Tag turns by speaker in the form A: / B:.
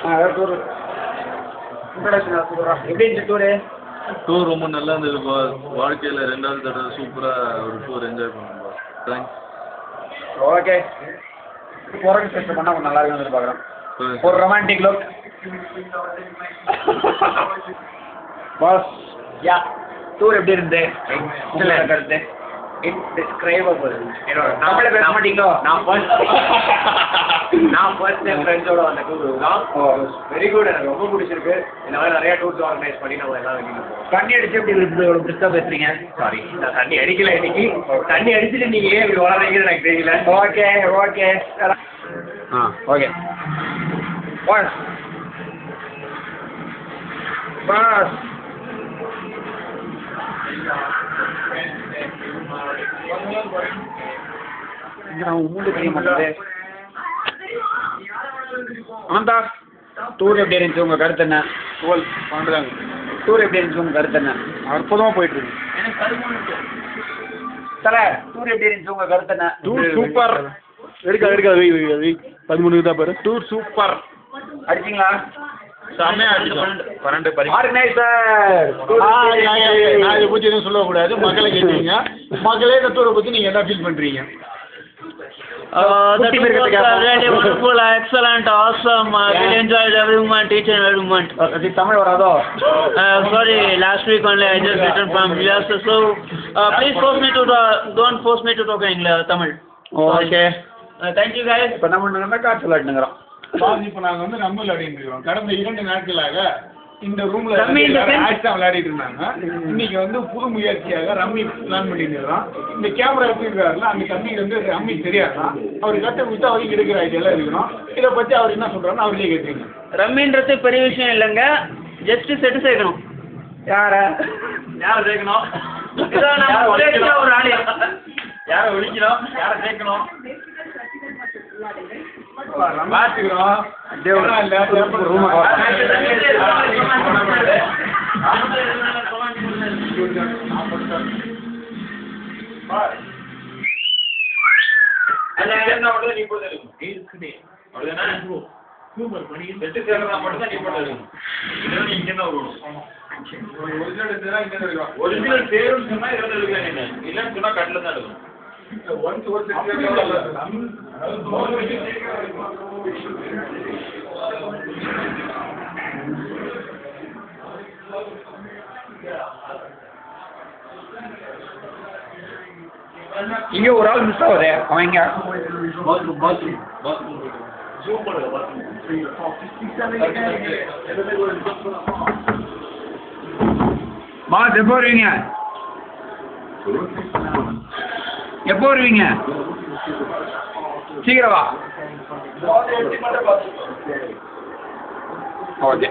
A: அதான் tour introduction சொல்கிறோம். எப்படி இருந்துச்சு டூரு?
B: டூர் ரொம்ப நல்லா இருந்ததுப்பா. வாழ்க்கையில் 2வது தடவை சூப்பராக ஒரு டூர் என்ஜாய் பண்ணுவோம்ப்பா. தேங்க்ஸ்.
A: ஓகே. போகிறக்கு செஸ்ட் பண்ணால் கொஞ்சம் நல்லா இருக்குன்னு எதிர்பார்க்குறோம். ஒரு ரொமான்டிக் லுக். பாஸ் யா டூர் எப்படி இருந்து? கருத்து
C: இன்டிஸ்கிரைபபிள்.
A: தமிழில் பேச மாட்டீங்களோ?
C: நான் ஃபர்ஸ்ட் என் ஃப்ரெண்ட்ஸோட வந்த டூர் தான். Very good. எனக்கு ரொம்ப பிடிச்சிருக்கு. இந்த மாதிரி நிறைய டூர்ஸ் ஆர்கனைஸ் பண்ணி நம்ம எல்லாம் வெளியில் போவோம்.
A: தண்ணி அடிச்சு எப்படி இருக்குது? இவ்வளோ பிரிஸ்டாக பேசுகிறீங்க.
C: சாரி, நான் தண்ணி அடிக்கல இன்னைக்கு. தண்ணி அடிச்சுட்டு நீங்கள் ஏன் இப்படி வளர்றீங்கன்னு எனக்கு தெரியல.
A: Okay okay okay pass pass மூணு தெரிய மாட்டேங்குது. ஆந்தா டூர் எப்படி இருந்துச்சு? உங்கள் கருத்து என்ன?
B: பண்ணுறாங்க.
A: டூர் எப்படி இருந்துச்சு? உங்கள் கருத்து என்ன?
B: அற்புதமாக போயிட்டுருக்கு.
A: தலை டூர் எப்படி இருந்துச்சு? உங்கள் கருத்து என்ன?
B: Tour super. எடுக்க 13 தான் பாரு. Tour super.
A: அடிச்சிங்களா?
B: செம்மையாக அடிச்சோம். 12
A: ஆர்கனைசர்
B: நான் இதை பற்றி எதுவும் சொல்லக்கூடாது. மக்களை கேட்டீங்க. மக்களே இந்த டூரை பற்றி நீங்கள் என்ன ஃபீல் பண்ணுறீங்க?
D: That was really wonderful, excellent, awesome. We enjoyed every moment, each and every moment.
A: Tamil வராதோ?
D: Sorry, last week only I just returned from US, so please don't force me to talk in Tamil.
A: Okay.
D: Thank you guys.
A: இப்போ நம்ம என்ன காட்சி விளையாட்டுங்கிறோம்.
B: இப்போ நாங்கள் வந்து நம்ம விளையாடிட்டு இருக்கோம். கடந்த 2 நாட்களாக இந்த ரூம்ல
D: ரம்மி
B: விளையாடிட்டு இருந்தாங்க. இன்னைக்கு வந்து புது முயற்சியாக ரம்மி பிளான் பண்ணிட்டு இருக்கோம். இந்த கேமரா எடுத்துருக்காருல, அந்த தம்பி வந்து ரம்மி தெரியாதான். அவர் கட்ட விட்டு அவருக்கு எடுக்கிற ஐடியாலாம் இருக்கணும். இதை பற்றி அவர் என்ன சொல்றாருன்னு அவர்களே கேட்குறீங்க.
D: ரம்மின்றது பெரிய விஷயம் இல்லைங்க, ஜஸ்ட் செட்டு சேர்க்கணும்.
A: யாரை
C: சேர்க்கணும்?
D: இதான் நம்ம ஒரே ஒரு ஆளு.
C: யாரை ஒழிக்கணும்? யாரை சேர்க்கணும்?
B: பார்த்துக்கிறோம்.
C: ஒரிஜினல் சேரும் சொன்னா 20 எடுக்கலாம். இல்லைன்னு சொன்னா கட்டில தான் எடுக்கணும்.
A: இங்கே ஒரு ஆள் மிஸ் ஆகுது. அவன் இங்க பாஸ் எப்போ வருவீங்க? எப்போ வருவீங்க? சீக்கிரம் வா. ஓகே.